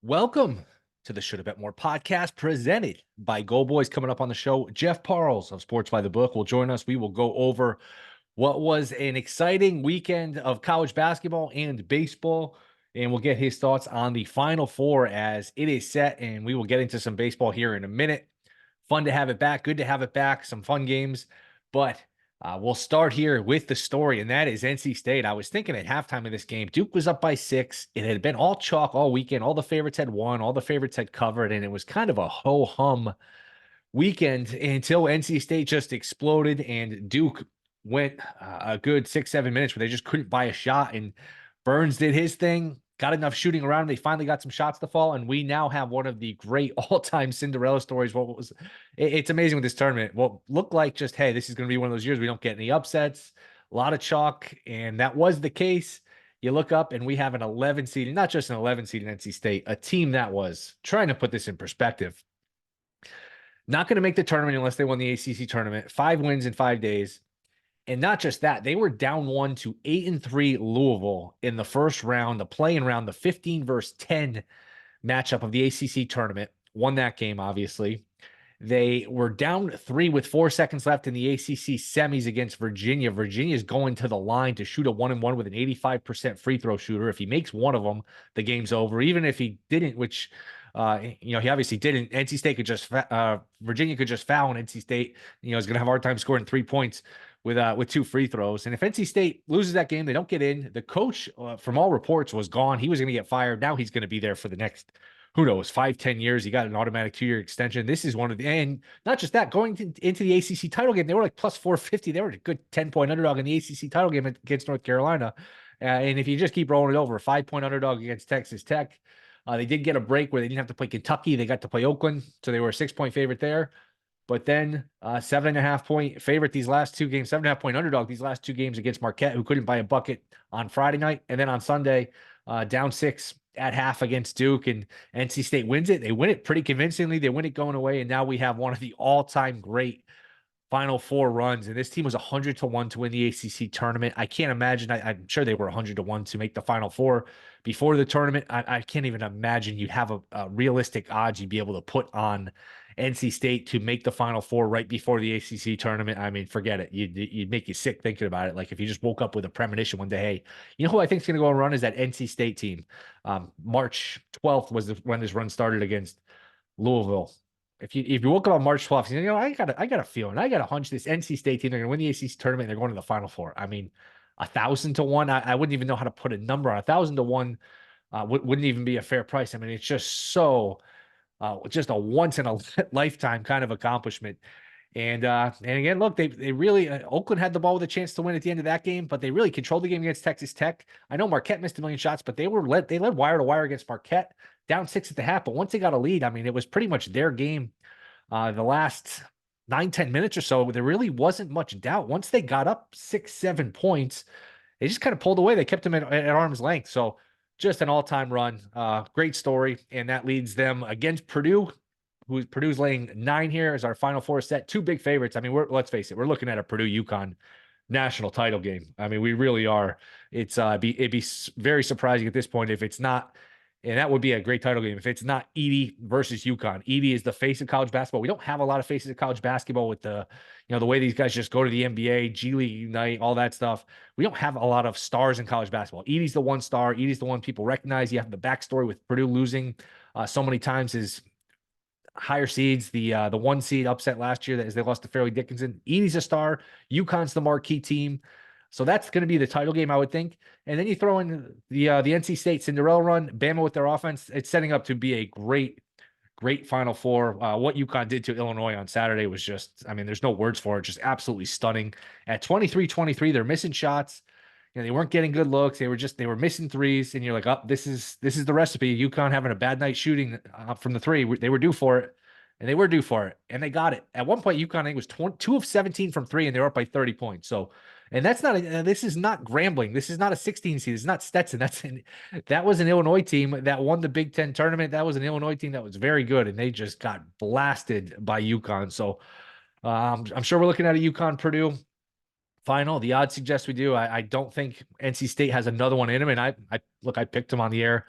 Welcome to the Shoulda Bet More podcast presented by Go Boys. Coming up on the show, Jeff Parles of Sports by the Book will join us. We will go over what was an exciting weekend of college basketball and baseball, and we'll get his thoughts on the Final Four as it is set, and we will get into some baseball here in a minute. Fun to have it back. Good to have it back. Some fun games, but we'll start here with the story, and that is NC State. I was thinking at halftime of this game, Duke was up by 6. It had been all chalk all weekend. All the favorites had won. All the favorites had covered, and it was kind of a ho-hum weekend until NC State just exploded, and Duke went a good 6-7 minutes where they just couldn't buy a shot, and Burns did his thing. Got enough shooting around. They finally got some shots to fall, and we now have one of the great all-time Cinderella stories. It's amazing with this tournament. What looked like just, hey, this is going to be one of those years we don't get any upsets, a lot of chalk, and that was the case. You look up, and we have an 11 seed, and not just an 11 seed in NC State, a team that was trying to put this in perspective. Not going to make the tournament unless they won the ACC tournament. 5 wins in 5 days. And not just that, they were down 1 to 8-3 Louisville in the first round, the play-in round, the 15-10 matchup of the ACC tournament. Won that game, obviously. They were down 3 with 4 seconds left in the ACC semis against Virginia. Virginia's going to the line to shoot a 1-and-1 with an 85% free throw shooter. If he makes one of them, the game's over. Even if he didn't, which he obviously didn't. NC State could just Virginia could just foul, and NC State, is going to have a hard time scoring 3 points with 2 free throws. And if NC State loses that game, they don't get in. The coach, from all reports, was gone. He was going to get fired. Now he's going to be there for the next, who knows, 5-10 years. He got an automatic 2-year extension. This is one of the, and not just that, going into the ACC title game, they were like plus 450. They were a good 10-point underdog in the ACC title game against North Carolina. And if you just keep rolling it over, 5-point underdog against Texas Tech. They did get a break where they didn't have to play Kentucky. They got to play Oakland, so they were a 6-point favorite there. But then 7.5-point favorite these last 2 games, 7.5-point underdog these last 2 games against Marquette, who couldn't buy a bucket on Friday night. And then on Sunday, down 6 at half against Duke, and NC State wins it. They win it pretty convincingly. They win it going away, and now we have one of the all-time great Final Four runs, and this team was 100-1 to win the ACC tournament. I can't imagine. I'm sure they were 100-1 to make the Final Four before the tournament. I can't even imagine you'd have a realistic odds you'd be able to put on NC State to make the Final Four right before the ACC tournament. I mean, forget it. You'd make you sick thinking about it. Like if you just woke up with a premonition one day, hey, you know who I think is going to go and run is that NC State team. March 12th was when this run started against Louisville. If you woke up on March 12th, I got a feeling, I got a hunch this NC State team, they're going to win the ACC tournament. And they're going to the Final Four. I mean, 1,000-1. I wouldn't even know how to put a number on 1,000-1. Wouldn't even be a fair price. I mean, it's just so just a once in a lifetime kind of accomplishment. And again, look, they really Oakland had the ball with a chance to win at the end of that game, but they really controlled the game against Texas Tech. I know Marquette missed a million shots, but they led wire to wire against Marquette, down 6 at the half. But once they got a lead, I mean, it was pretty much their game. The last 9-10 minutes or so, there really wasn't much doubt. Once they got up 6-7 points, they just kind of pulled away. They kept them at arm's length. So just an all-time run. Great story. And that leads them against Purdue. Purdue's laying 9 here as our Final Four set. 2 big favorites. I mean, let's face it, we're looking at a Purdue UConn national title game. I mean, we really are. It'd be very surprising at this point if it's not, and that would be a great title game if it's not Edey versus UConn. Edey is the face of college basketball. We don't have a lot of faces of college basketball with the way these guys just go to the NBA, G League Unite, all that stuff. We don't have a lot of stars in college basketball. Edey's the one star. Edey's the one people recognize. You have the backstory with Purdue losing so many times is higher seeds, the 1 seed upset last year as they lost to Fairleigh Dickinson. Edey's a star. UConn's the marquee team. So that's going to be the title game, I would think. And then you throw in the NC State Cinderella run, Bama with their offense. It's setting up to be a great Final Four. What UConn did to Illinois on Saturday was just, I mean, there's no words for it. Just absolutely stunning. At 23-23, they're missing shots. They weren't getting good looks. They were missing threes. And you're like, oh, this is the recipe. UConn having a bad night shooting from the 3. They were due for it. And they were due for it. And they got it. At one point, UConn, I think, was 2 of 17 from 3, and they were up by 30 points. So, and this is not Grambling. This is not a 16 seed. It's not Stetson. That was an Illinois team that won the Big Ten tournament. That was an Illinois team that was very good, and they just got blasted by UConn. So I'm sure we're looking at a UConn-Purdue final. The odds suggest we do. I don't think NC State has another one in them. And I picked them on the air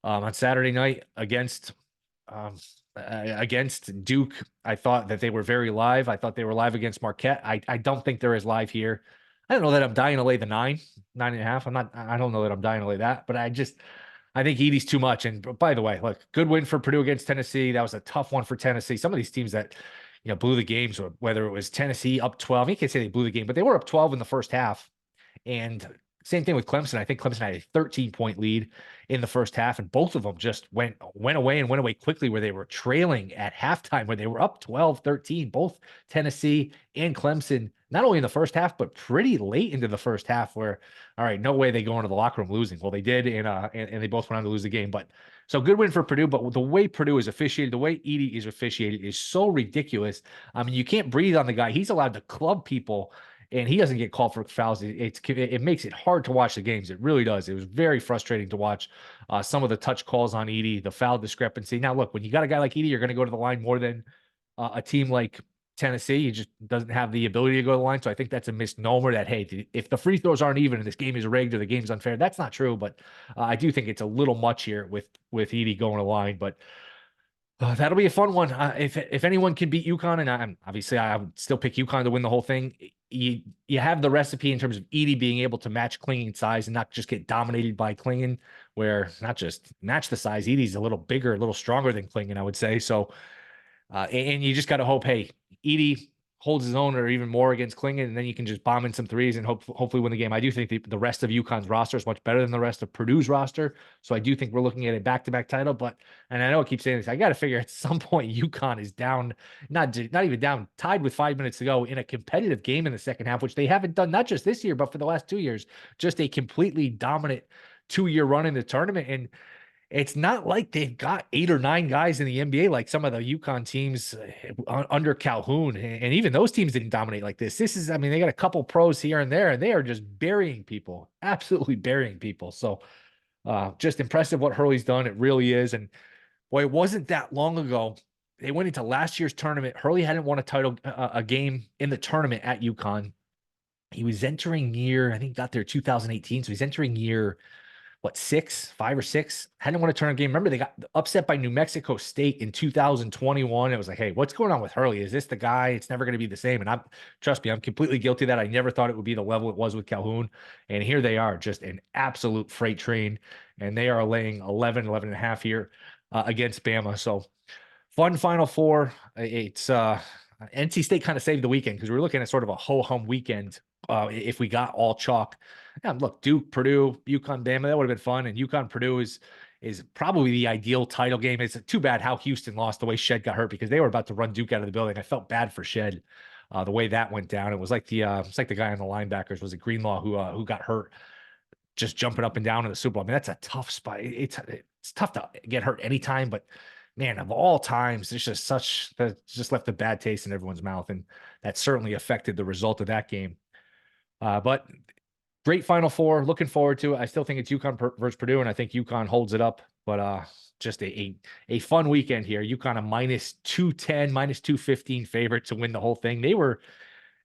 On Saturday night um, against Duke. I thought that they were very live. I thought they were live against Marquette. I don't think they're as live here. I don't know that I'm dying to lay the 9.5. I don't know that I'm dying to lay that, but I think Edey's too much. And by the way, look, good win for Purdue against Tennessee. That was a tough one for Tennessee. Some of these teams that, blew the games, or whether it was Tennessee up 12, you can't say they blew the game, but they were up 12 in the first half. And same thing with Clemson. I think Clemson had a 13-point lead in the first half, and both of them just went away quickly, where they were trailing at halftime, where they were up 12-13, both Tennessee and Clemson, not only in the first half, but pretty late into the first half, where, all right, no way they go into the locker room losing. Well, they did, and they both went on to lose the game. But so good win for Purdue, but the way Purdue is officiated, the way Edey is officiated is so ridiculous. I mean, you can't breathe on the guy. He's allowed to club people, and he doesn't get called for fouls. It makes it hard to watch the games. It really does. It was very frustrating to watch some of the touch calls on Edey, the foul discrepancy. Now, look, when you got a guy like Edey, you're going to go to the line more than a team like Tennessee. He just doesn't have the ability to go to the line. So I think that's a misnomer that, hey, if the free throws aren't even and this game is rigged or the game's unfair, that's not true. But I do think it's a little much here with Edey going to the line. But that'll be a fun one. If anyone can beat UConn, and I would still pick UConn to win the whole thing. You have the recipe in terms of Edey being able to match Klingen's size and not just get dominated by Klingen, where not just match the size. Edey's a little bigger, a little stronger than Klingen, I would say. So, and you just got to hope, hey, Edey holds his own or even more against Klingen, and then you can just bomb in some threes and hopefully win the game. I do think the rest of UConn's roster is much better than the rest of Purdue's roster. So I do think we're looking at a back-to-back title, and I know I keep saying this, I got to figure at some point UConn is down, not even down, tied with 5 minutes to go in a competitive game in the second half, which they haven't done not just this year, but for the last 2 years, just a completely dominant 2-year run in the tournament. And it's not like they've got 8 or 9 guys in the NBA like some of the UConn teams under Calhoun. And even those teams didn't dominate like this. They got a couple pros here and there, and they are just burying people, absolutely burying people. So just impressive what Hurley's done. It really is. And boy, it wasn't that long ago. They went into last year's tournament. Hurley hadn't won a game in the tournament at UConn. He was entering year, I think got there 2018. So he's entering year 5 or 6, hadn't won a tournament game. Remember, they got upset by New Mexico State in 2021. It was like, hey, what's going on with Hurley? Is this the guy? It's never going to be the same. And trust me, I'm completely guilty of that. I never thought it would be the level it was with Calhoun. And here they are, just an absolute freight train. And they are laying 11 and a half here against Bama. So fun Final Four. It's NC State kind of saved the weekend because we were looking at sort of a ho-hum weekend if we got all chalk. Yeah, look, Duke, Purdue, UConn, Bama, that would have been fun. And UConn, Purdue is probably the ideal title game. It's too bad how Houston lost, the way Shed got hurt, because they were about to run Duke out of the building. I felt bad for Shed, the way that went down. It was like the guy on the linebackers, was it Greenlaw, who got hurt just jumping up and down in the Super Bowl. I mean, that's a tough spot. It's tough to get hurt anytime, but man, of all times, it's just left a bad taste in everyone's mouth, and that certainly affected the result of that game. But great Final Four. Looking forward to it. I still think it's UConn versus Purdue, and I think UConn holds it up. But just a fun weekend here. UConn a -210, -215 favorite to win the whole thing. They were,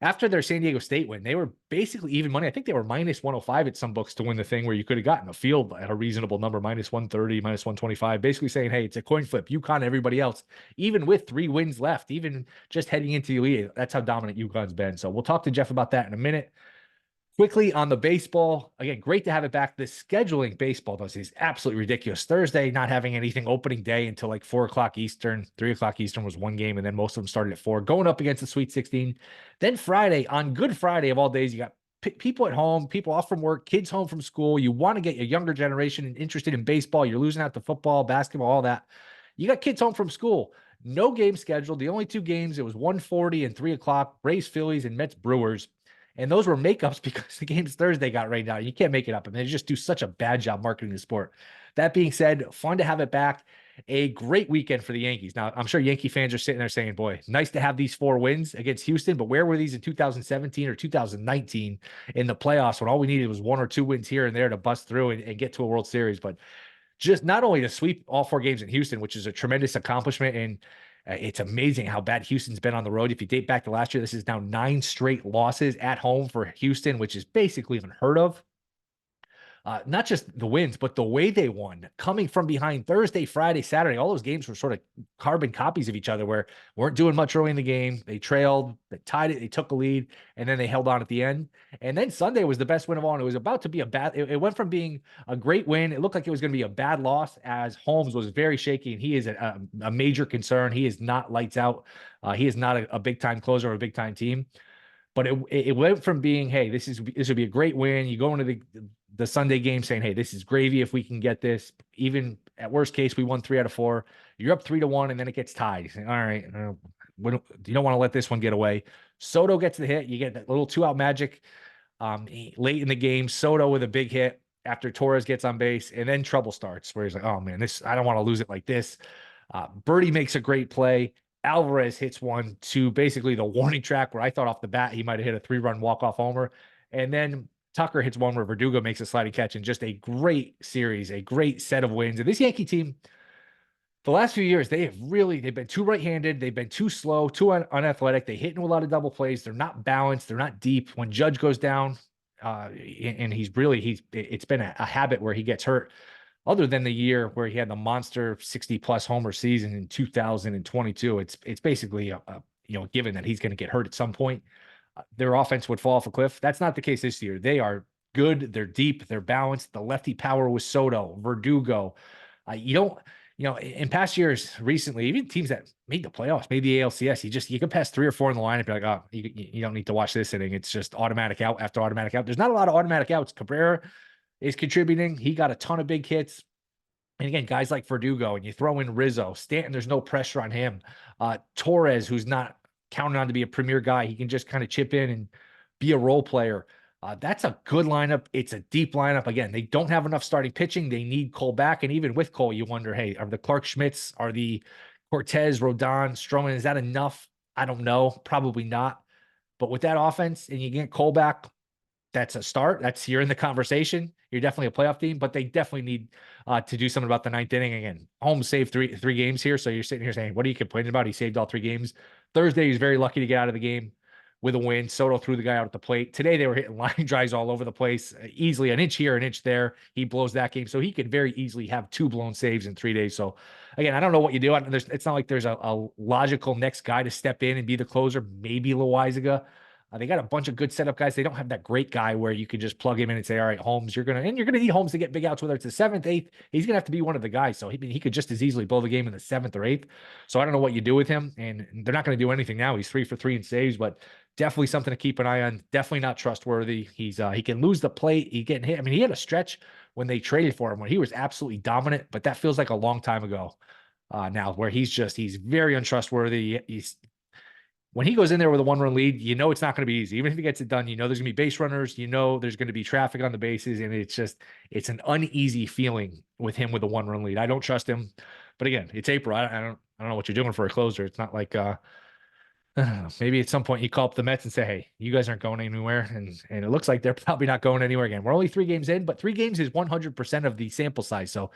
after their San Diego State win, they were basically even money. I think they were -105 at some books to win the thing, where you could have gotten a field at a reasonable number, -130, -125, basically saying, hey, it's a coin flip. UConn, everybody else, even with 3 wins left, even just heading into the Elite, that's how dominant UConn's been. So we'll talk to Jeff about that in a minute. Quickly on the baseball, again, great to have it back. The scheduling baseball is absolutely ridiculous. Thursday, not having anything opening day until like 4 o'clock Eastern. 3 o'clock Eastern was one game, and then most of them started at 4, going up against the Sweet 16. Then Friday, on Good Friday of all days, you got people at home, people off from work, kids home from school. You want to get your younger generation interested in baseball. You're losing out to football, basketball, all that. You got kids home from school. No game scheduled. The only 2 games, it was 1:40 and 3 o'clock, Braves, Phillies, and Mets, Brewers. And those were makeups because the games Thursday got rained out. You can't make it up. I mean, they just do such a bad job marketing the sport. That being said, fun to have it back. A great weekend for the Yankees. Now, I'm sure Yankee fans are sitting there saying, boy, nice to have these 4 wins against Houston, but where were these in 2017 or 2019 in the playoffs when all we needed was 1 or 2 wins here and there to bust through and get to a World Series? But just not only to sweep all 4 games in Houston, which is a tremendous accomplishment, and it's amazing how bad Houston's been on the road. If you date back to last year, this is now 9 straight losses at home for Houston, which is basically unheard of. not just the wins, but the way they won, coming from behind Thursday, Friday, Saturday. All those games were sort of carbon copies of each other, where weren't doing much early in the game. They trailed, they tied it, they took a lead, and then they held on at the end. And then Sunday was the best win of all. And it was about to be it went from being a great win. It looked like it was going to be a bad loss, as Holmes was very shaky, and he is a major concern. He is not lights out. He is not a big time closer of a big time team. But it went from being, hey, this would be a great win. You go into the Sunday game saying, hey, this is gravy if we can get this. Even at worst case, we won 3 out of 4. You're up 3-1, and then it gets tied. You say, all right, you don't want to let this one get away. Soto gets the hit. You get that little 2-out magic late in the game. Soto with a big hit after Torres gets on base, and then trouble starts where he's like, oh man, I don't want to lose it like this. Birdie makes a great play. Alvarez hits one to basically the warning track, where I thought off the bat he might have hit a 3-run walk-off homer. And then Tucker hits one where Verdugo makes a sliding catch, and just a great series, a great set of wins. And this Yankee team, the last few years, they've been too right-handed. They've been too slow, too unathletic. They hit into a lot of double plays. They're not balanced. They're not deep. When Judge goes down, and it's been a habit where he gets hurt. Other than the year where he had the monster 60-plus homer season in 2022, it's basically a given that he's going to get hurt at some point. Their offense would fall off a cliff. That's not the case this year. They are good. They're deep. They're balanced. The lefty power with Soto, Verdugo. In past years, recently, even teams that made the playoffs, made the ALCS, you can pass 3 or 4 in the lineup. You're like, oh, you don't need to watch this inning. It's just automatic out after automatic out. There's not a lot of automatic outs. Cabrera is contributing. He got a ton of big hits. And again, guys like Verdugo, and you throw in Rizzo, Stanton, there's no pressure on him. Torres, who's not counted on to be a premier guy, he can just kind of chip in and be a role player. That's a good lineup. It's a deep lineup. Again, they don't have enough starting pitching. They need Cole back. And even with Cole, you wonder, hey, are the Clark Schmidts, are the Cortez, Rodon, Stroman, is that enough? I don't know. Probably not. But with that offense, and you get Cole back, that's a start. You're in the conversation. You're definitely a playoff team, but they definitely need to do something about the 9th inning. Again, Holmes saved three games here. So you're sitting here saying, what are you complaining about? He saved all 3 games. Thursday, he was very lucky to get out of the game with a win. Soto threw the guy out at the plate. Today, they were hitting line drives all over the place, easily an inch here, an inch there. He blows that game. So he could very easily have 2 blown saves in 3 days. So again, I don't know what you do. It's not like there's a logical next guy to step in and be the closer. Maybe Loaizaga. They got a bunch of good setup guys. They don't have that great guy where you could just plug him in and say, all right, Holmes, you're going to need Holmes to get big outs, whether it's the 7th, 8th. He's going to have to be one of the guys. So he could just as easily blow the game in the 7th or 8th. So I don't know what you do with him. And they're not going to do anything now. He's 3 for 3 in saves, but definitely something to keep an eye on. Definitely not trustworthy. He can lose the plate. He getting hit. I mean, he had a stretch when they traded for him when he was absolutely dominant, but that feels like a long time ago now, where he's very untrustworthy. When he goes in there with a 1-run lead, it's not going to be easy. Even if he gets it done, there's going to be base runners, there's going to be traffic on the bases, and it's an uneasy feeling with him with a 1-run lead. I don't trust him. But again, it's April. I don't know what you're doing for a closer. It's not like maybe at some point you call up the Mets and say, hey, you guys aren't going anywhere. And it looks like they're probably not going anywhere again. We're only 3 games in, but 3 games is 100% of the sample size. So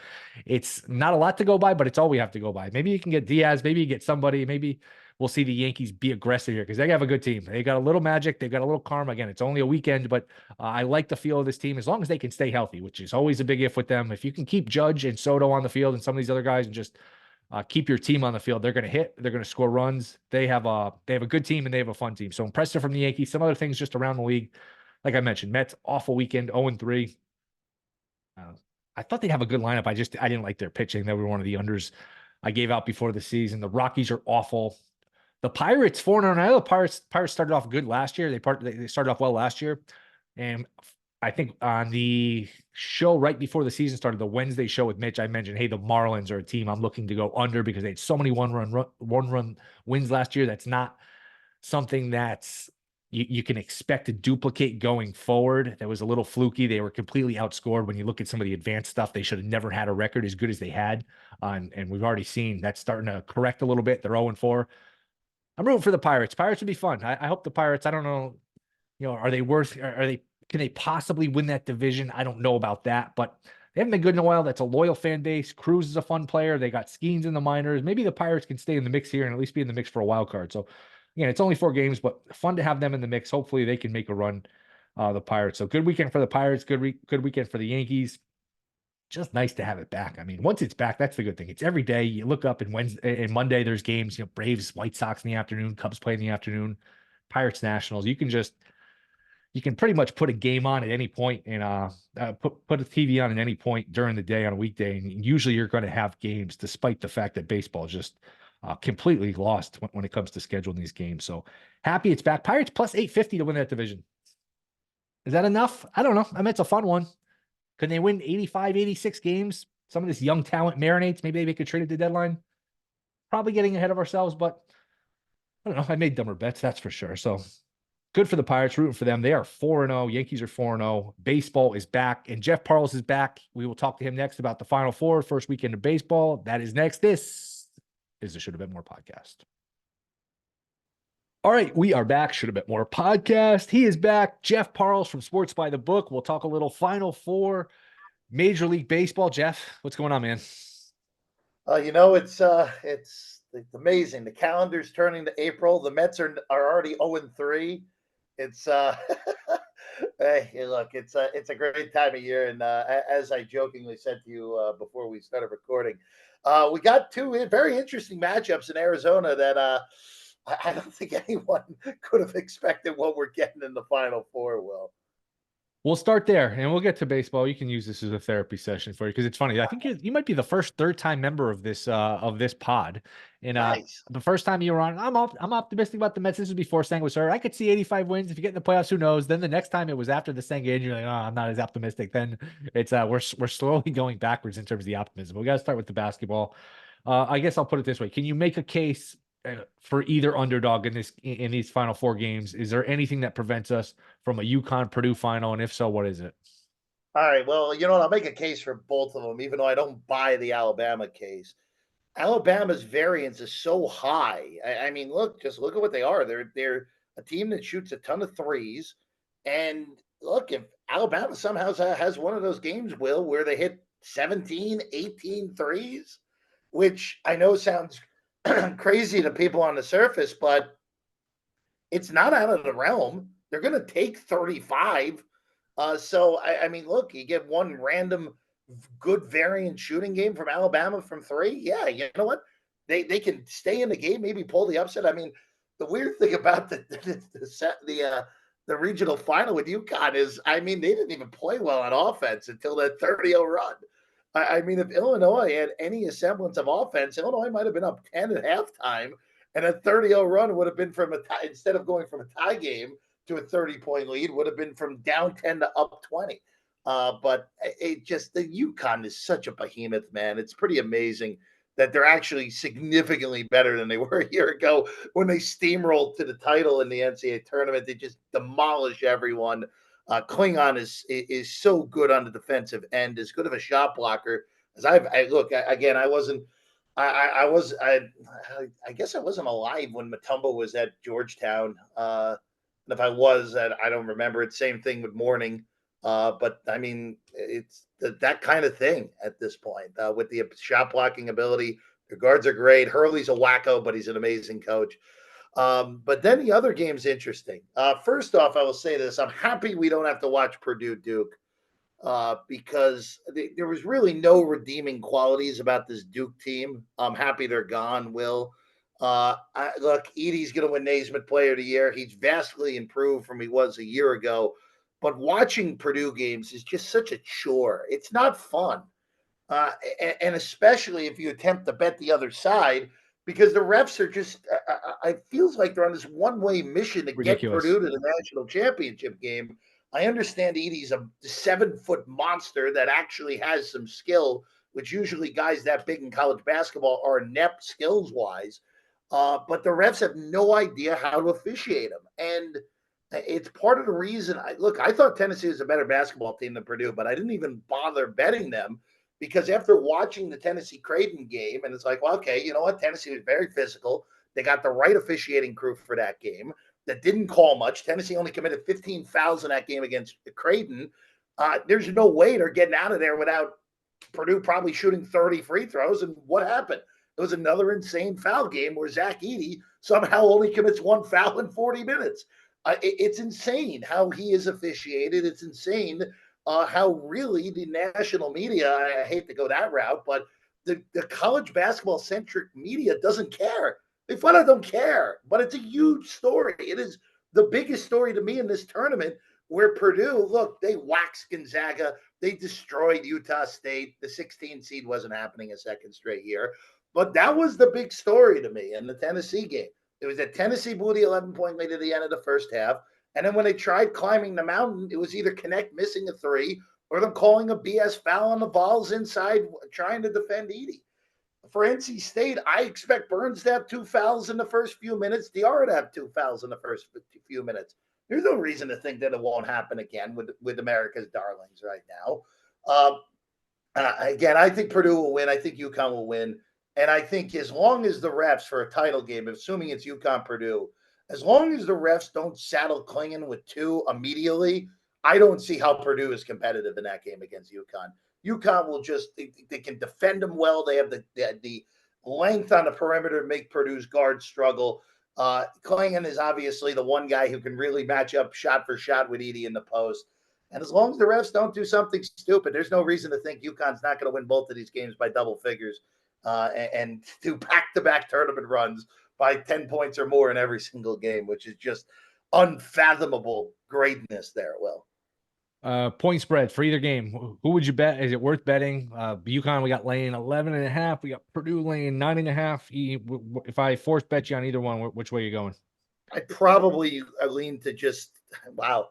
it's not a lot to go by, but it's all we have to go by. Maybe you can get Diaz, maybe you get somebody, maybe we'll see the Yankees be aggressive here because they have a good team. They got a little magic. They've got a little karma. Again, it's only a weekend, but I like the feel of this team as long as they can stay healthy, which is always a big if with them. If you can keep Judge and Soto on the field and some of these other guys and just keep your team on the field, they're going to hit. They're going to score runs. They have a good team and they have a fun team. So impressive from the Yankees. Some other things just around the league. Like I mentioned, Mets, awful weekend, 0-3. I thought they'd have a good lineup. I didn't like their pitching. They were one of the unders I gave out before the season. The Rockies are awful. The Pirates, 4-0. I know the Pirates started off good last year. They started off well last year. And I think on the show right before the season started, the Wednesday show with Mitch, I mentioned, hey, the Marlins are a team I'm looking to go under because they had so many one-run wins last year. That's not something that's you can expect to duplicate going forward. That was a little fluky. They were completely outscored. When you look at some of the advanced stuff, they should have never had a record as good as they had. And we've already seen that's starting to correct a little bit. They're 0-4. I'm rooting for the Pirates. Pirates would be fun. I hope the Pirates, I don't know, can they possibly win that division? I don't know about that, but they haven't been good in a while. That's a loyal fan base. Cruz is a fun player. They got Skeens in the minors. Maybe the Pirates can stay in the mix here and at least be in the mix for a wild card. So again, it's only 4 games, but fun to have them in the mix. Hopefully they can make a run the Pirates. So good weekend for the Pirates. Good weekend for the Yankees. Just nice to have it back. I mean, once it's back, that's the good thing. It's every day. You look up and Wednesday and Monday, there's games, Braves, White Sox in the afternoon, Cubs play in the afternoon, Pirates, Nationals. You can pretty much put a game on at any point and put a TV on at any point during the day on a weekday. And usually you're going to have games, despite the fact that baseball is just completely lost when it comes to scheduling these games. So happy it's back. Pirates plus 850 to win that division. Is that enough? I don't know. I mean, it's a fun one. Can they win 85, 86 games? Some of this young talent marinates. Maybe they make a trade at the deadline. Probably getting ahead of ourselves, but I don't know. I made dumber bets, that's for sure. So good for the Pirates, rooting for them. They are 4-0. Yankees are 4-0. Baseball is back, and Jeff Parles is back. We will talk to him next about the Final Four, first weekend of baseball. That is next. This is the Shoulda Bet More podcast. All right, we are back. Shoulda Bet More podcast. He is back. Jeff Parles from Sports by the Book. We'll talk a little Final Four, Major League Baseball. Jeff, what's going on, man? It's amazing. The calendar's turning to April. The Mets are already 0-3. It's hey, look, it's a great time of year, and as I jokingly said to you before we started recording, we got two very interesting matchups in Arizona that I don't think anyone could have expected what we're getting in the Final Four. Will. We'll start there, and we'll get to baseball. You can use this as a therapy session for you because it's funny. I think you might be the first third-time member of this pod, and Nice. the first time you were on, I'm optimistic about the Mets. This was before Senga was hurt. I could see 85 wins if you get in the playoffs. Who knows? Then the next time it was after the Senga injury. You're like, oh, I'm not as optimistic. Then it's we're slowly going backwards in terms of the optimism. We got to start with the basketball. I guess I'll put it this way: can you make a case for either underdog in these Final Four games? Is there anything that prevents us from a UConn Purdue final? And if so, what is it? All right. Well, you know what? I'll make a case for both of them, even though I don't buy the Alabama case. Alabama's variance is so high. I mean, just look at what they are. They're a team that shoots a ton of threes. And look, if Alabama somehow has one of those games, Will, where they hit 17, 18 threes, which I know sounds crazy to people on the surface, but it's not out of the realm. They're going to take 35. I mean, look, you get one random good variant shooting game from Alabama from three. Yeah, you know what? They can stay in the game, maybe pull the upset. I mean, the weird thing about the regional final with UConn is, I mean, they didn't even play well on offense until that 30-0 run. I mean, if Illinois had any semblance of offense, Illinois might have been up 10 at halftime, and a 30-0 run would have been from instead of going from a tie game to a 30-point lead, would have been from down 10 to up 20. But it just, the UConn is such a behemoth, man. It's pretty amazing that they're actually significantly better than they were a year ago when they steamrolled to the title in the NCAA tournament. They just demolish everyone. Klingon is so good on the defensive end, as good of a shot blocker as again. I guess I wasn't alive when Mutombo was at Georgetown. And if I was, I don't remember it. Same thing with Morning. But I mean, it's that kind of thing at this point with the shot blocking ability. Their guards are great. Hurley's a wacko, but he's an amazing coach. But then the other game's interesting. First off, I will say this. I'm happy we don't have to watch Purdue Duke because there was really no redeeming qualities about this Duke team. I'm happy they're gone, Will. Look, Edey's going to win Naismith Player of the Year. He's vastly improved from he was a year ago. But watching Purdue games is just such a chore. It's not fun. And especially if you attempt to bet the other side, because the refs are just, it feels like they're on this one-way mission to get Purdue to the national championship game. I understand Edey's a 7-foot monster that actually has some skill, which usually guys that big in college basketball are inept skills-wise. But the refs have no idea how to officiate them. And it's part of the reason I thought Tennessee was a better basketball team than Purdue, but I didn't even bother betting them because after watching the Tennessee Creighton game, and it's like, well, okay, you know what? Tennessee was very physical. They got the right officiating crew for that game that didn't call much. Tennessee only committed 15 fouls in that game against Creighton. There's no way they're getting out of there without Purdue probably shooting 30 free throws. And what happened? It was another insane foul game where Zach Edey somehow only commits one foul in 40 minutes. It's insane how he is officiated. It's insane how really the national media, I hate to go that route, but the college basketball centric media doesn't care. They flat out don't care, but it's a huge story. It is the biggest story to me in this tournament where Purdue, look, they waxed Gonzaga. They destroyed Utah State. The 16 seed wasn't happening a second straight year. But that was the big story to me in the Tennessee game. It was that Tennessee blew the 11-point lead at the end of the first half. And then when they tried climbing the mountain, it was either Connect missing a three or them calling a BS foul on the Vols inside trying to defend Edey. For NC State, I expect Burns to have 2 fouls in the first few minutes. DR to have 2 fouls in the first few minutes. There's no reason to think that it won't happen again with America's darlings right now. Again, I think Purdue will win. I think UConn will win. And I think as long as the refs for a title game, assuming it's UConn Purdue, as long as the refs don't saddle Klingon with 2 immediately, I don't see how Purdue is competitive in that game against UConn. UConn will just they can defend them well. They have the length on the perimeter to make Purdue's guards struggle. Klingon is obviously the one guy who can really match up shot for shot with Edey in the post. And as long as the refs don't do something stupid, there's no reason to think UConn's not going to win both of these games by double figures and do back-to-back tournament runs by 10 points or more in every single game, which is just unfathomable greatness there, Will. Point spread for either game. Who would you bet? Is it worth betting? UConn, we got laying 11.5. We got Purdue laying 9.5. If I force bet you on either one, which way are you going? I'd probably lean to just, wow,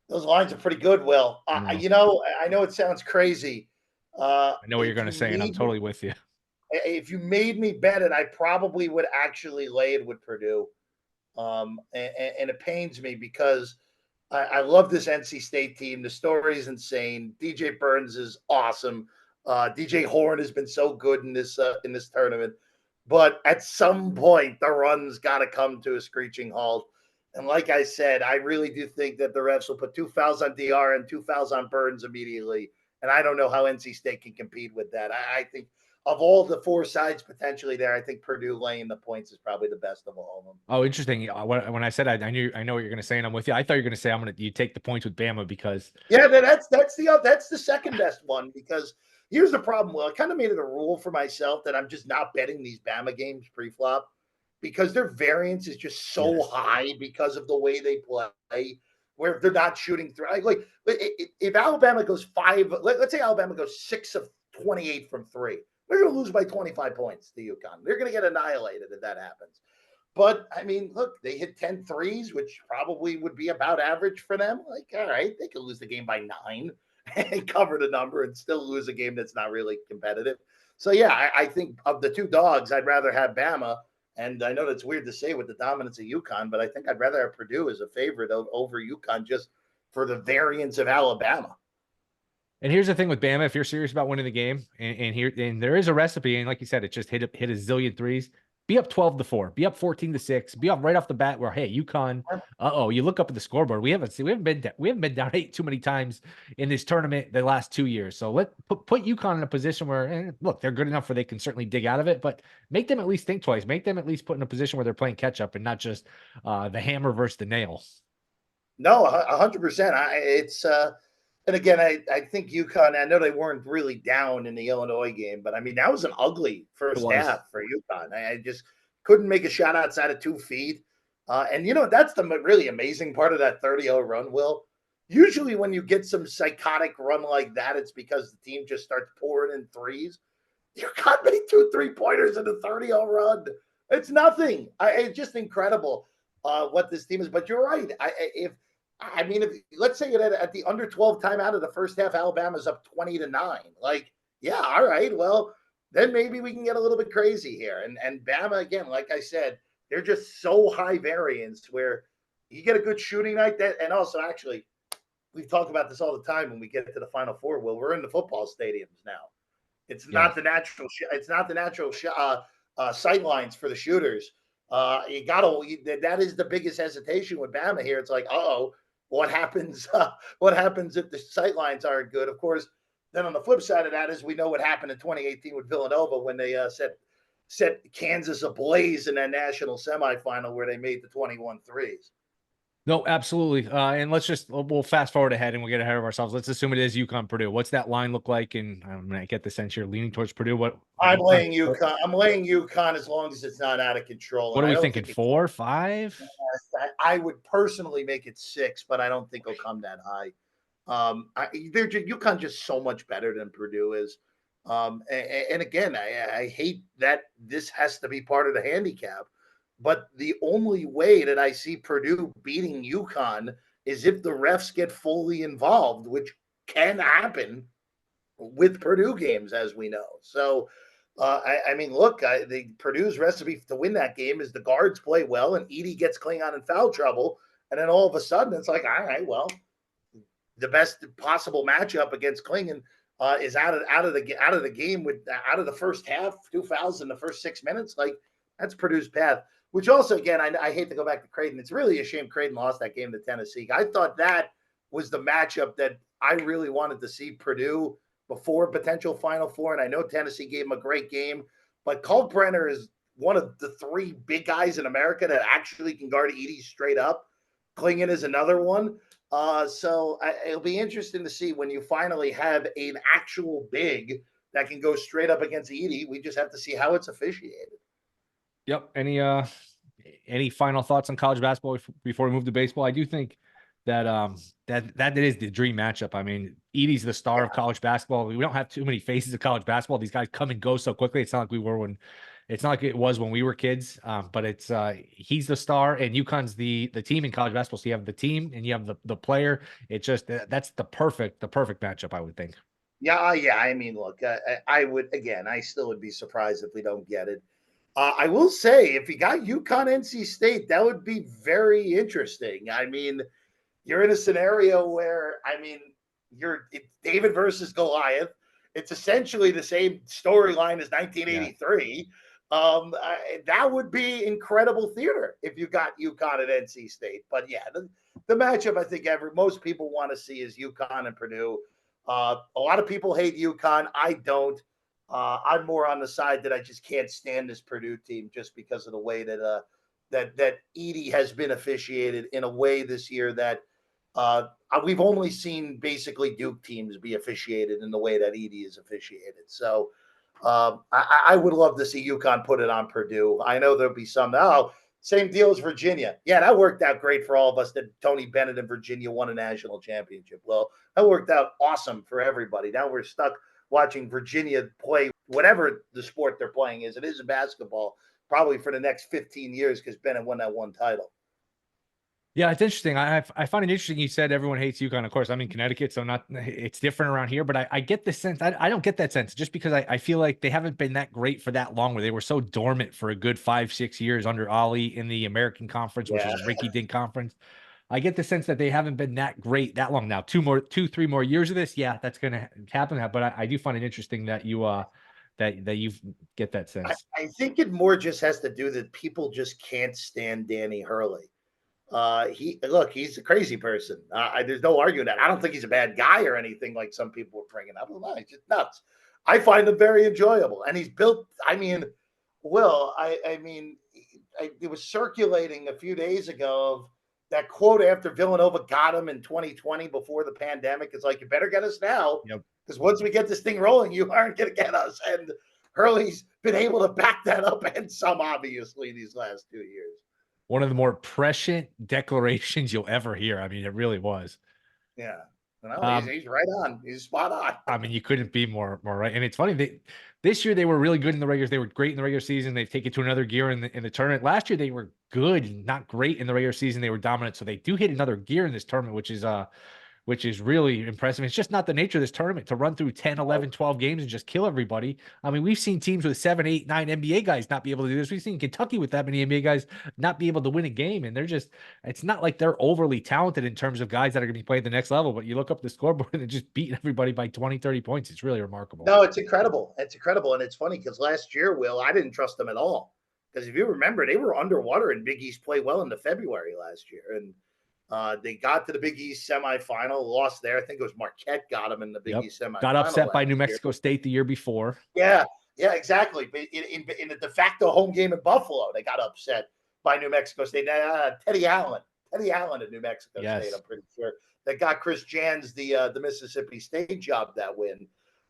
those lines are pretty good, Will. I know it sounds crazy. I know what you're going to say, and I'm totally with you. If you made me bet it, I probably would actually lay it with Purdue. And it pains me because I love this NC State team. The story is insane. DJ Burns is awesome. DJ Horn has been so good in this tournament. But at some point, the run's got to come to a screeching halt. And like I said, I really do think that the refs will put 2 fouls on DR and 2 fouls on Burns immediately. And I don't know how NC State can compete with that. I think of all the 4 sides potentially there, I think Purdue laying the points is probably the best of all of them. Oh, interesting. When I said I know what you're going to say, and I'm with you. I thought you were going to say you take the points with Bama because that's the second best one because here's the problem. Well, I kind of made it a rule for myself that I'm just not betting these Bama games pre-flop because their variance is just so high because of the way they play. Where they're not shooting through. Like if Alabama goes 5, let's say Alabama goes 6 of 28 from 3. They're going to lose by 25 points to UConn. They're going to get annihilated if that happens. But, I mean, look, they hit 10 threes, which probably would be about average for them. Like, all right, they could lose the game by 9 and cover the number and still lose a game that's not really competitive. So, yeah, I think of the 2 dogs, I'd rather have Bama. And I know that's weird to say with the dominance of UConn, but I think I'd rather have Purdue as a favorite over UConn just for the variance of Alabama. And here's the thing with Bama, if you're serious about winning the game, and there is a recipe, and like you said, it just hit a zillion threes. Be up 12-4, be up 14-6, be up right off the bat. Where UConn, you look up at the scoreboard. We haven't been down 8 too many times in this tournament the last 2 years. So put UConn in a position where look, they're good enough where they can certainly dig out of it, but make them at least think twice. Make them at least put in a position where they're playing catch up and not just the hammer versus the nail. No, 100%. It's and again, I think UConn, I know they weren't really down in the Illinois game, but I mean, that was an ugly first half for UConn. I just couldn't make a shot outside of 2 feet. And, that's the really amazing part of that 30-0 run, Will. Usually when you get some psychotic run like that, it's because the team just starts pouring in threes. UConn made 2 3-pointers in the 30-0 run. It's nothing. It's just incredible what this team is. But you're right. If let's say at the under 12 timeout of the first half, Alabama's up 20-9. Like, yeah, all right. Well, then maybe we can get a little bit crazy here. And Bama, again, like I said, they're just so high variance where you get a good shooting night. And also, actually, we talk about this all the time when we get to the Final Four. Well, we're in the football stadiums now. It's not the natural. It's not the natural sight lines for the shooters. That is the biggest hesitation with Bama here. It's like, what happens? What happens if the sight lines aren't good? Of course, then on the flip side of that is we know what happened in 2018 with Villanova when they set Kansas ablaze in that national semifinal where they made the 21 threes. No, absolutely. And we'll fast forward ahead and we'll get ahead of ourselves. Let's assume it is UConn Purdue. What's that line look like? And I mean, I get the sense you're leaning towards Purdue. What I'm UConn? laying UConn. I'm laying UConn as long as it's not out of control, What and are I we don't thinking? think it's. 4, 5? I would personally make it 6, but I don't think it'll come that high. UConn just so much better than Purdue is. And again, I hate that this has to be part of the handicap, but the only way that I see Purdue beating UConn is if the refs get fully involved, which can happen with Purdue games, as we know. So, I mean, look, the Purdue's recipe to win that game is the guards play well and Edey gets Klingon in foul trouble, and then all of a sudden it's like, all right, well, the best possible matchup against Klingon is out of the game with out of the first half, 2 fouls in the first 6 minutes. Like that's Purdue's path. Which also, again, I hate to go back to Creighton. It's really a shame Creighton lost that game to Tennessee. I thought that was the matchup that I really wanted to see Purdue before potential Final Four. And I know Tennessee gave him a great game, but Kalkbrenner is one of the 3 big guys in America that actually can guard Edey straight up. Klingon is another one. It'll be interesting to see when you finally have an actual big that can go straight up against Edey. We just have to see how it's officiated. Yep. Any final thoughts on college basketball before we move to baseball? I do think that that is the dream matchup. I mean, Edey's the star of college basketball. We don't have too many faces of college basketball. These guys come and go so quickly. It's not like it was when we were kids. But it's he's the star, and UConn's the team in college basketball. So you have the team and you have the player. It's just that's the perfect matchup, I would think. Yeah, I mean, look, I would again. I still would be surprised if we don't get it. I will say, if you got UConn NC State, that would be very interesting. I mean, you're in a scenario where, I mean, it's David versus Goliath. It's essentially the same storyline as 1983. Yeah. That would be incredible theater if you got UConn at NC State. But yeah, the matchup I think most people want to see is UConn and Purdue. A lot of people hate UConn. I don't. I'm more on the side that I just can't stand this Purdue team just because of the way that that Edey has been officiated in a way this year that we've only seen basically Duke teams be officiated in the way that Edey is officiated. So I would love to see UConn put it on Purdue. I know there'll be some. Same deal as Virginia. Yeah, that worked out great for all of us that Tony Bennett and Virginia won a national championship. Well, that worked out awesome for everybody. Now we're stuck watching Virginia play whatever the sport they're playing is. It is basketball, probably for the next 15 years because Bennett won that one title. Yeah, it's interesting. I find it interesting. You said everyone hates UConn. Of course, I'm in Connecticut, so it's different around here. But I get the sense. I don't get that sense just because I feel like they haven't been that great for that long. Where they were so dormant for a good 5-6 years under Ollie in the American Conference, which is a rinky-dink conference. I get the sense that they haven't been that great that long now. 3 more years of this. Yeah, that's going to happen. But I do find it interesting that you get that sense. I think it more just has to do that people just can't stand Danny Hurley. He's a crazy person. There's no arguing that. I don't think he's a bad guy or anything like some people were bringing up. He's just nuts. I find him very enjoyable, and he's built. I mean, it was circulating a few days ago of that quote after Villanova got him in 2020 before the pandemic. It's like, you better get us now, because once we get this thing rolling, you aren't going to get us. And Hurley's been able to back that up, and some obviously these last 2 years. One of the more prescient declarations you'll ever hear. I mean, it really was. Yeah. He's right on. He's spot on. I mean, you couldn't be more right. And it's funny, this year they were really good in the regular. They were great in the regular season. They've taken to another gear in the tournament. Last year they were good, not great in the regular season. They were dominant. So they do hit another gear in this tournament, which is really impressive. It's just not the nature of this tournament to run through 10, 11, 12 games and just kill everybody. I mean, we've seen teams with 7, 8, 9 NBA guys not be able to do this. We've seen Kentucky with that many NBA guys not be able to win a game. And it's not like they're overly talented in terms of guys that are going to be playing the next level, but you look up the scoreboard and they're just beating everybody by 20, 30 points. It's really remarkable. No, it's incredible. It's incredible. And it's funny because last year, Will, I didn't trust them at all. Because if you remember, they were underwater in Big East play well into February last year. And they got to the Big East semifinal, lost there. I think it was Marquette got them in the Big East semifinal. Got upset by New Mexico State the year before. Yeah, exactly. But in a de facto home game in Buffalo, they got upset by New Mexico State. Teddy Allen Eddie Allen at New Mexico State, Yes. I'm pretty sure, that got Chris Jans the Mississippi State job that win.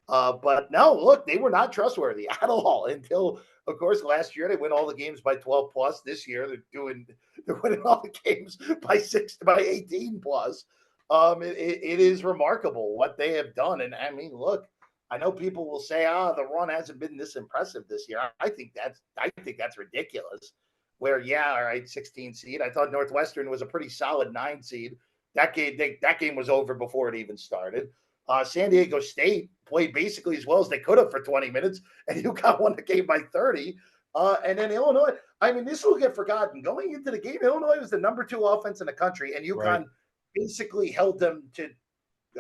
But no, look, they were not trustworthy at all until, of course, last year they win all the games by 12 plus. This year they're winning all the games by 18 plus. It is remarkable what they have done. And I mean, look, I know people will say, the run hasn't been this impressive this year. I think that's ridiculous. Where, yeah, all right, 16 seed. I thought Northwestern was a pretty solid 9 seed. That game was over before it even started. San Diego State played basically as well as they could have for 20 minutes, and UConn won the game by 30. And then Illinois, I mean, this will get forgotten. Going into the game, Illinois was the number 2 offense in the country, and UConn basically held them to,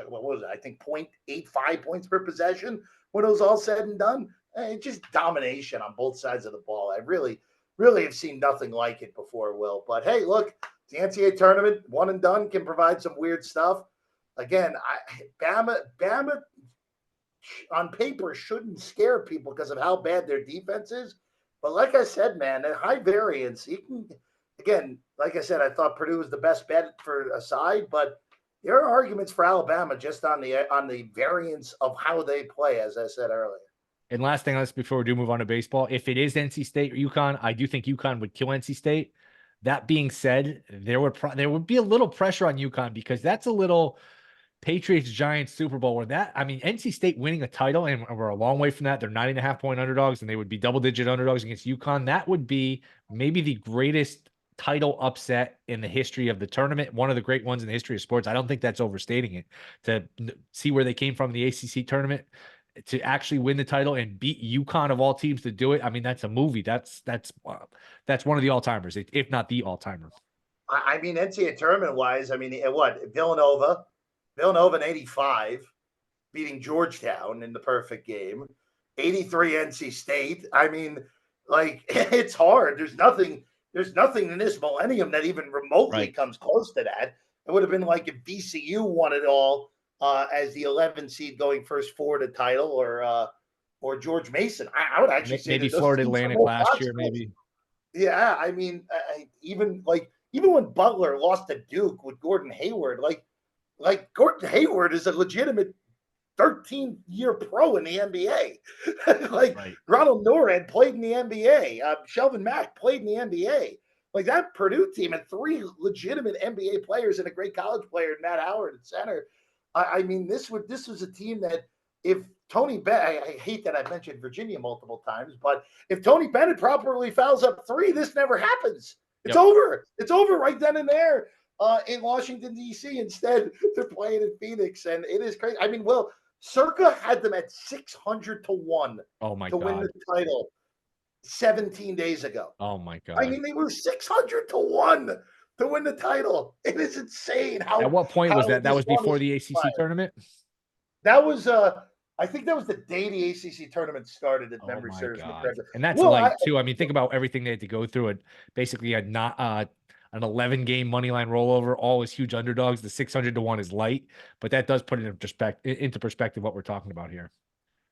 what was it? I think 0.85 points per possession when it was all said and done. Just domination on both sides of the ball. I really have seen nothing like it before, Will. But hey, look, the NCAA tournament, one and done, can provide some weird stuff. Again, Bama on paper shouldn't scare people because of how bad their defense is. But like I said, man, at high variance, you can, again, like I said, I thought Purdue was the best bet for a side, but there are arguments for Alabama just on the variance of how they play, as I said earlier. And last thing on this before we do move on to baseball, if it is NC State or UConn, I do think UConn would kill NC State. That being said, there would be a little pressure on UConn because that's a little Patriots Giants Super Bowl where NC State winning a title, and we're a long way from that. They're 9.5 point underdogs, and they would be double-digit underdogs against UConn. That would be maybe the greatest title upset in the history of the tournament, one of the great ones in the history of sports. I don't think that's overstating it. To see where they came from in the ACC tournament, to actually win the title and beat UConn of all teams to do it. I mean, that's a movie. That's one of the all-timers, if not the all-timer. I mean, NCAA tournament wise, I mean, what Villanova in 85, beating Georgetown in the perfect game, 83 NC State. I mean, like, it's hard. There's nothing in this millennium that even remotely comes close to that. It would have been like if VCU won it all as the 11 seed going first 4 to title, or George Mason. I would actually say maybe Florida Atlantic last year, maybe. Yeah, I mean, even when Butler lost to Duke with Gordon Hayward, like Gordon Hayward is a legitimate 13-year pro in the NBA. Ronald Norad played in the NBA. Shelvin Mack played in the NBA. Like, that Purdue team had 3 legitimate NBA players and a great college player, Matt Howard at center. I mean, this was a team that if Tony Bennett, I hate that I mentioned Virginia multiple times, but if Tony Bennett properly fouls up 3, this never happens. It's over. It's over right then and there in Washington, D.C. Instead, they're playing in Phoenix, and it is crazy. I mean, Circa had them at 600 to 1 to win the title 17 days ago. Oh, my God. I mean, they were 600 to 1 to win the title. It is insane. At what point was that? That was before the ACC tournament? That was, I think that was the day the ACC tournament started, if memory serves me correctly. And that's too. I mean, think about everything they had to go through. And basically had not an 11-game money line rollover, all as huge underdogs. The 600 to 1 is light, but that does put it into perspective what we're talking about here.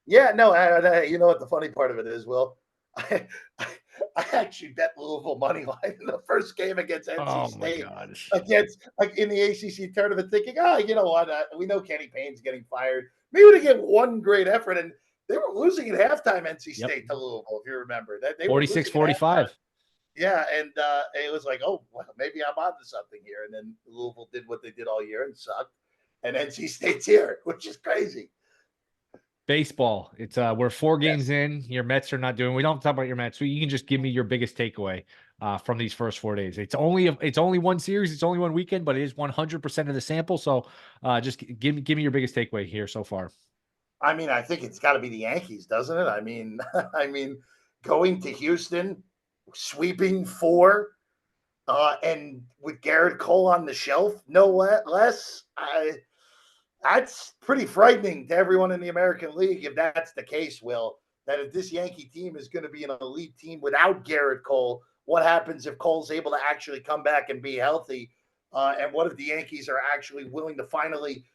Yeah, no, you know what the funny part of it is, Will? I actually bet Louisville money line in the first game against NC State, against in the ACC tournament, thinking, you know what? We know Kenny Payne's getting fired. Maybe to get one great effort, and they were losing at halftime. NC State to Louisville, if you remember that, they 46-45. Yeah, and it was like, oh, well, maybe I'm onto something here. And then Louisville did what they did all year and sucked, and NC State's here, which is crazy. Baseball. It's we're 4 games in. Your Mets are not doing. We don't have to talk about your Mets. So you can just give me your biggest takeaway from these first 4 days. It's only one series. It's only one weekend, but it is 100% of the sample. So just give me your biggest takeaway here so far. I mean, I think it's got to be the Yankees, doesn't it? I mean, going to Houston, sweeping 4, and with Garrett Cole on the shelf, no less. That's pretty frightening to everyone in the American League if that's the case, Will, that if this Yankee team is going to be an elite team without Garrett Cole, what happens if Cole's able to actually come back and be healthy? And what if the Yankees are actually willing to finally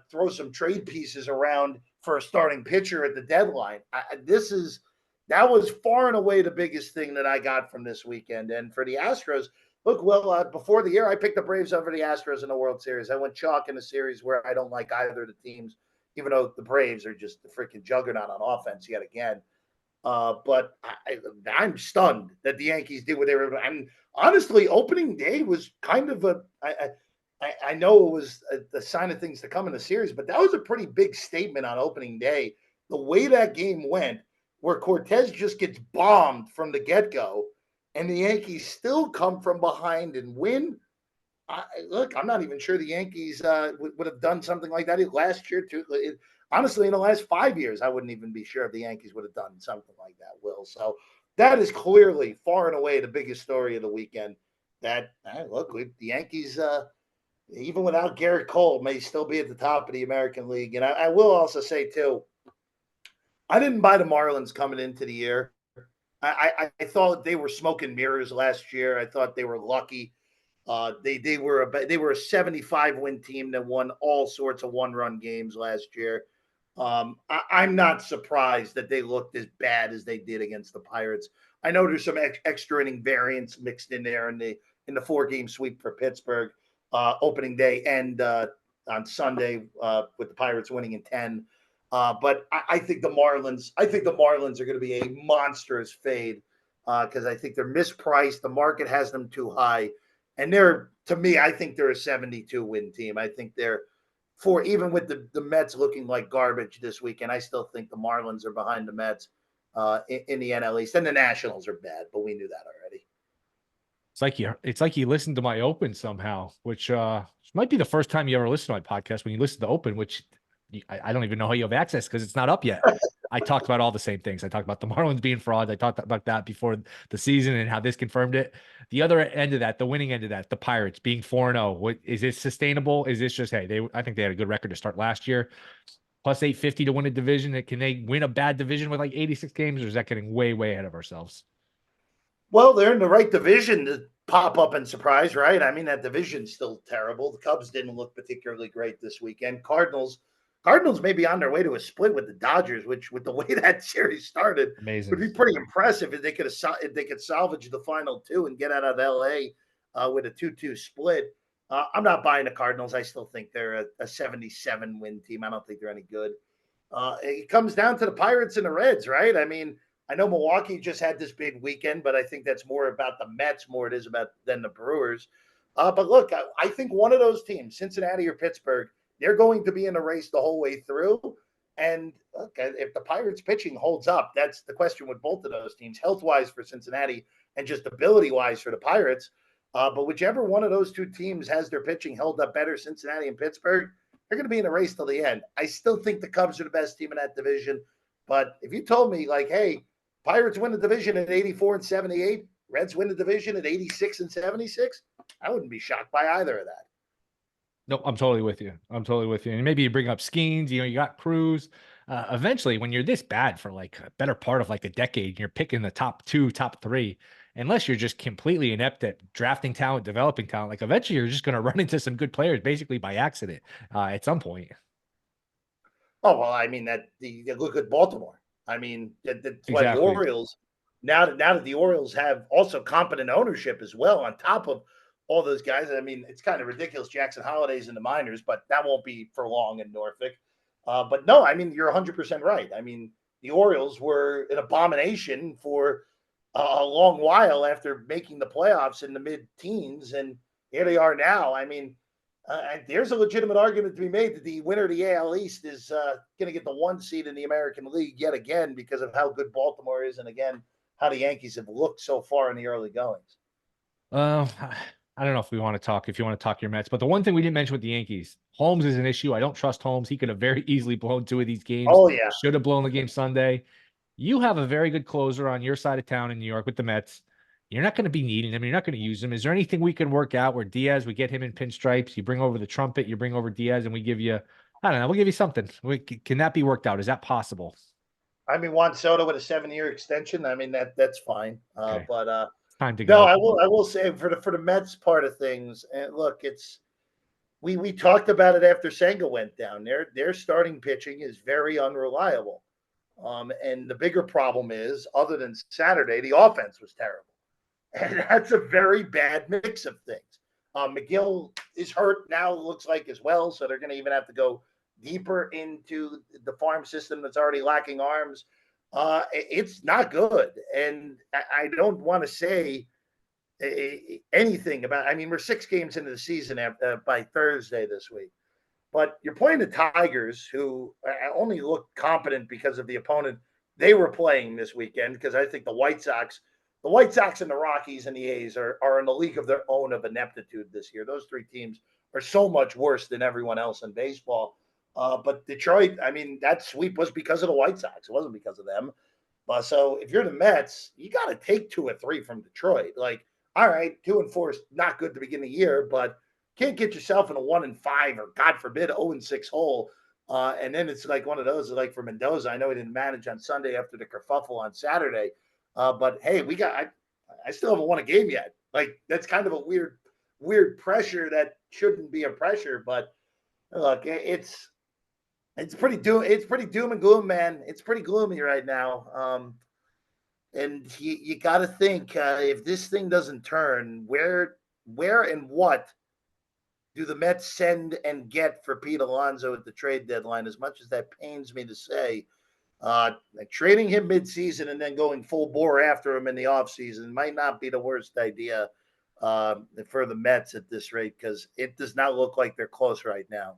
throw some trade pieces around for a starting pitcher at the deadline? That was far and away the biggest thing that I got from this weekend. And for the Astros, Look, well, before the year, I picked the Braves over the Astros in the World Series. I went chalk in a series where I don't like either of the teams, even though the Braves are just the freaking juggernaut on offense yet again. But I'm stunned that the Yankees did what they were. I'm honestly, opening day was kind of I know it was a sign of things to come in the series, but that was a pretty big statement on opening day. The way that game went, where Cortez just gets bombed from the get go, and the Yankees still come from behind and win. Look, I'm not even sure the Yankees would have done something like that last year too. Honestly, in the last 5 years, I wouldn't even be sure if the Yankees would have done something like that, Will. So that is clearly far and away the biggest story of the weekend. That the Yankees, even without Garrett Cole, may still be at the top of the American League. And I will also say too, I didn't buy the Marlins coming into the year. I thought they were smoke and mirrors last year. I thought they were lucky. They were a 75 win team that won all sorts of 1-run games last year. I'm not surprised that they looked as bad as they did against the Pirates. I know there's some extra inning variance mixed in there in the 4-game sweep for Pittsburgh opening day and on Sunday with the Pirates winning in 10. But I think the Marlins are going to be a monstrous fade because I think they're mispriced. The market has them too high. And to me, I think they're a 72 win team. I think even with the Mets looking like garbage this weekend, I still think the Marlins are behind the Mets in the NL East. And the Nationals are bad, but we knew that already. It's like you listened to my open somehow, which might be the first time you ever listened to my podcast when you listen to open, which I don't even know how you have access because it's not up yet. I talked about all the same things. I talked about the Marlins being frauds. I talked about that before the season and how this confirmed it. The other end of that, the winning end of that, the Pirates being 4-0. What is it sustainable? Is this just, hey, I think they had a good record to start last year, plus 850 to win a division. Can they win a bad division with like 86 games, or is that getting way, way ahead of ourselves? Well, they're in the right division to pop up and surprise, right? I mean, that division's still terrible. The Cubs didn't look particularly great this weekend. Cardinals may be on their way to a split with the Dodgers, which, with the way that series started, Amazing. would be pretty impressive if they could salvage the final two and get out of LA with a 2-2 split. I'm not buying the Cardinals. I still think they're a 77 win team. I don't think they're any good. It comes down to the Pirates and the Reds, right? I mean, I know Milwaukee just had this big weekend, but I think that's more about the Mets more it is about than the Brewers. But look, I think one of those teams, Cincinnati or Pittsburgh, they're going to be in a race the whole way through. And look, if the Pirates pitching holds up, that's the question with both of those teams, health-wise for Cincinnati and just ability-wise for the Pirates. But whichever one of those two teams has their pitching held up better, Cincinnati and Pittsburgh, they're going to be in a race till the end. I still think the Cubs are the best team in that division. But if you told me, like, hey, Pirates win the division at 84 and 78, Reds win the division at 86 and 76, I wouldn't be shocked by either of that. No, I'm totally with you. And maybe you bring up Skeens, you got Cruz. Eventually, when you're this bad for like a better part of like a decade, you're picking the top 2, top 3, unless you're just completely inept at drafting talent, developing talent, like eventually you're just going to run into some good players basically by accident at some point. Oh, well, I mean, look at Baltimore. I mean, that's why the Exactly. Orioles, now that the Orioles have also competent ownership as well, on top of all those guys. I mean, it's kind of ridiculous. Jackson Holiday's in the minors, but that won't be for long in Norfolk. But no, I mean, you're 100% right. I mean, the Orioles were an abomination for a long while after making the playoffs in the mid-teens, and here they are now. I mean, there's a legitimate argument to be made that the winner of the AL East is going to get the 1 seed in the American League yet again because of how good Baltimore is, and again, how the Yankees have looked so far in the early goings. I don't know if you want to talk your Mets, but the one thing we didn't mention with the Yankees, Holmes is an issue. I don't trust Holmes. He could have very easily blown 2 of these games. Oh, yeah. Should have blown the game Sunday. You have a very good closer on your side of town in New York with the Mets. You're not going to be needing him. You're not going to use him. Is there anything we can work out where Diaz, we get him in pinstripes, you bring over the trumpet, you bring over Diaz, and we give you, I don't know, we'll give you something. Can that be worked out? Is that possible? I mean, Juan Soto with a 7-year extension. I mean, that's fine. Okay. But It's time to no, go. I will say for the Mets part of things, and look, we talked about it after Senga went down. Their starting pitching is very unreliable. And the bigger problem is, other than Saturday, the offense was terrible. And that's a very bad mix of things. McGill is hurt now, looks like, as well. So they're going to even have to go deeper into the farm system that's already lacking arms. It's not good. And I don't want to say anything about, I mean, we're 6 games into the season by Thursday this week. But you're playing the Tigers, who only look competent because of the opponent they were playing this weekend. Because I think the White Sox and the Rockies and the A's are in a league of their own of ineptitude this year. Those 3 teams are so much worse than everyone else in baseball. But Detroit, I mean, that sweep was because of the White Sox. It wasn't because of them. So if you're the Mets, you got to take 2 or 3 from Detroit. Like, all right, 2-4 is not good to begin the year, but can't get yourself in a 1-5 or God forbid 0-6 hole. And then it's like one of those, like for Mendoza. I know he didn't manage on Sunday after the kerfuffle on Saturday, but hey, I still haven't won a game yet. Like, that's kind of a weird pressure that shouldn't be a pressure. But look, it's pretty doom and gloom, man. It's pretty gloomy right now. And you got to think, if this thing doesn't turn, where and what do the Mets send and get for Pete Alonso at the trade deadline? As much as that pains me to say, trading him midseason and then going full bore after him in the offseason might not be the worst idea for the Mets at this rate, because it does not look like they're close right now.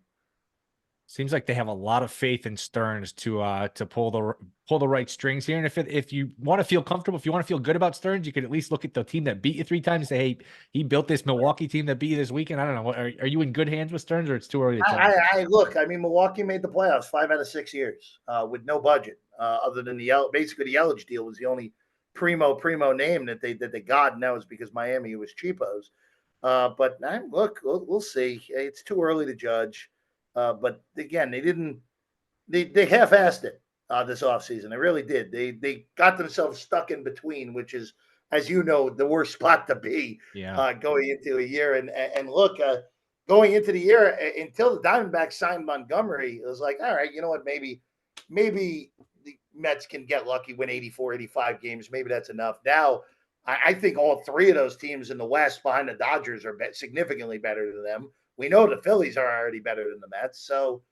Seems like they have a lot of faith in Stearns to pull the right strings here. And if you want to feel comfortable, if you want to feel good about Stearns, you could at least look at the team that beat you 3 times and say, hey, he built this Milwaukee team that beat you this weekend. I don't know. Are you in good hands with Stearns, or it's too early to tell? Look, I mean, Milwaukee made the playoffs 5 out of 6 years with no budget, other than basically the Yelich deal was the only primo name that they got, and that was because Miami was cheapos. But look, we'll see. It's too early to judge. But again, they half-assed it this offseason. They really did. They got themselves stuck in between, which is, as you know, the worst spot to be going into a year. And look, going into the year, until the Diamondbacks signed Montgomery, it was like, all right, you know what, maybe the Mets can get lucky, win 84, 85 games. Maybe that's enough. Now, I think all 3 of those teams in the West behind the Dodgers are significantly better than them. We know the Phillies are already better than the Mets, so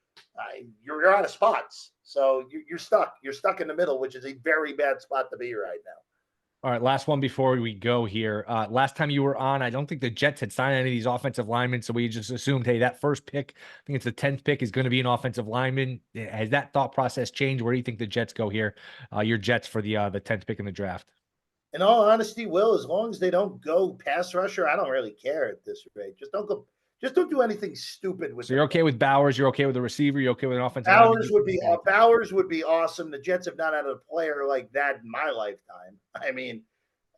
you're out of spots. So you're stuck. You're stuck in the middle, which is a very bad spot to be right now. All right, last one before we go here. Last time you were on, I don't think the Jets had signed any of these offensive linemen, so we just assumed, hey, that first pick, I think it's the 10th pick, is going to be an offensive lineman. Has that thought process changed? Where do you think the Jets go here? Your Jets for the 10th pick in the draft. In all honesty, Will, as long as they don't go pass rusher, I don't really care at this rate. Just don't do anything stupid with. So you're okay with Bowers? You're okay with the receiver? You're okay with an offensive Bowers would be awesome. The Jets have not had a player like that in my lifetime. I mean,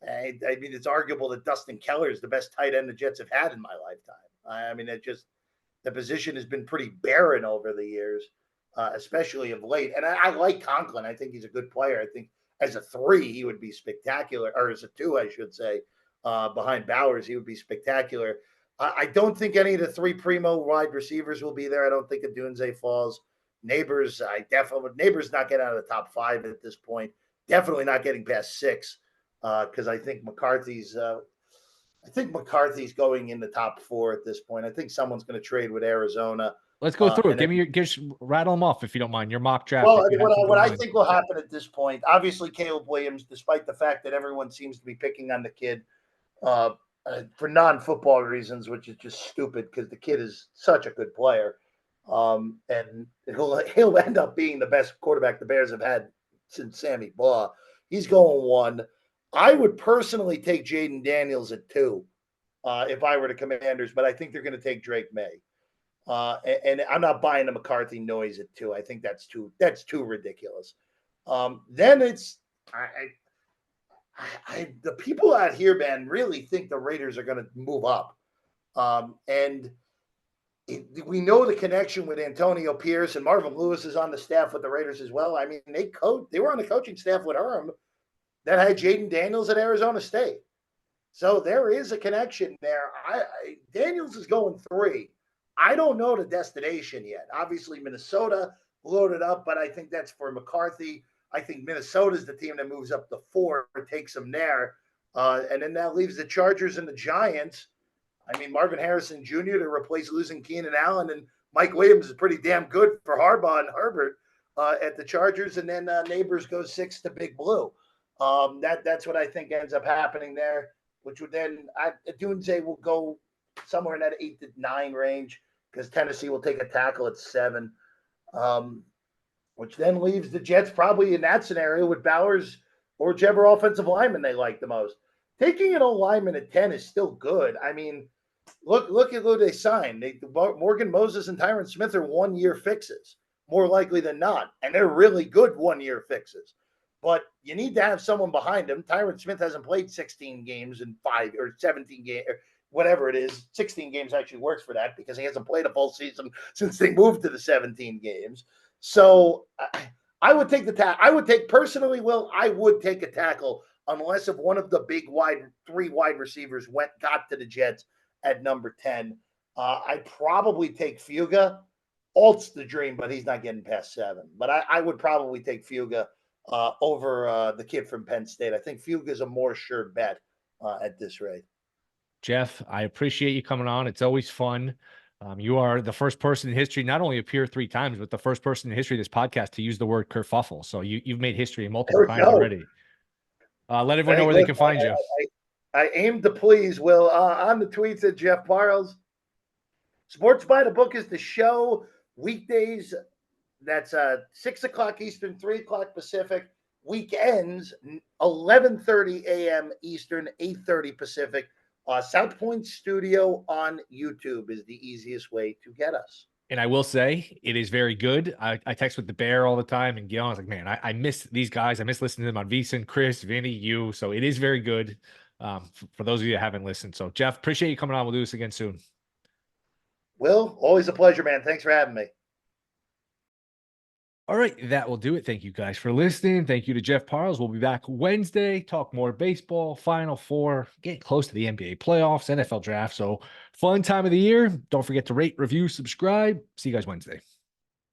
it's arguable that Dustin Keller is the best tight end the Jets have had in my lifetime. I mean, the position has been pretty barren over the years, especially of late. And I like Conklin. I think he's a good player. I think as a 3, he would be spectacular, or as a 2, I should say, behind Bowers, he would be spectacular. I don't think any of the 3 primo wide receivers will be there. I don't think Odunze falls. Neighbors, Neighbors not getting out of the top 5 at this point. Definitely not getting past 6, because I think McCarthy's going in the top 4 at this point. I think someone's going to trade with Arizona. Let's go through it. Rattle them off if you don't mind. Your mock draft. Well, what I think will happen at this point, obviously Caleb Williams, despite the fact that everyone seems to be picking on the kid for non-football reasons, which is just stupid because the kid is such a good player, and he'll end up being the best quarterback the Bears have had since Sammy Baugh. He's going 1. I would personally take Jaden Daniels at 2 if I were the Commanders, but I think they're going to take Drake May. And I'm not buying the McCarthy noise at 2. I think that's too ridiculous. Then it's the people out here, man, really think the Raiders are going to move up. We know the connection with Antonio Pierce, and Marvin Lewis is on the staff with the Raiders as well. I mean, they were on the coaching staff with Herm that had Jaden Daniels at Arizona State. So there is a connection there. Daniels is going 3. I don't know the destination yet. Obviously, Minnesota loaded up, but I think that's for McCarthy. I think Minnesota is the team that moves up to 4 and takes him there. And then that leaves the Chargers and the Giants. I mean, Marvin Harrison Jr. to replace losing Keenan Allen, and Mike Williams is pretty damn good for Harbaugh and Herbert at the Chargers. And then Neighbors goes 6 to Big Blue. That's what I think ends up happening there, which would then Dunze will go somewhere in that 8 to 9 range because Tennessee will take a tackle at 7, which then leaves the Jets probably in that scenario with Bowers or whichever offensive lineman they like the most. Taking an old lineman at 10 is still good. I mean, look at who they signed. Morgan Moses and Tyron Smith are 1-year fixes, more likely than not, and they're really good 1-year fixes. But you need to have someone behind him. Tyron Smith hasn't played 16 games in 5 or 17 games, or whatever it is. 16 games actually works for that because he hasn't played a full season since they moved to the 17 games. So I would take the tackle. I would take a tackle unless if one of the big three wide receivers got to the Jets at number 10. I'd probably take Fuga. Alt's the dream, but he's not getting past 7. But I would probably take Fuga over the kid from Penn State. I think Fuga is a more sure bet at this rate. Jeff, I appreciate you coming on. It's always fun. You are the first person in history, not only appear 3 times, but the first person in history of this podcast to use the word kerfuffle. So you've made history multiple times already. Let everyone know where they can find you. I aim to please. Will on the tweets at Jeff Parles. Sports by the Book is the show. Weekdays, that's 6 o'clock Eastern, 3 o'clock Pacific. Weekends, 11:30 a.m. Eastern, 8:30 Pacific. South Point Studio on YouTube is the easiest way to get us. And I will say it is very good. I text with the Bear all the time, and Gil, I was like, man, I miss these guys. I miss listening to them on VSiN, Chris, Vinny, you. So it is very good for those of you that haven't listened. So Jeff, appreciate you coming on. We'll do this again soon. Will, always a pleasure, man. Thanks for having me. All right, that will do it. Thank you guys for listening. Thank you to Jeff Parles. We'll be back Wednesday, talk more baseball, Final Four, getting close to the NBA playoffs, NFL draft. So fun time of the year. Don't forget to rate, review, subscribe. See you guys Wednesday.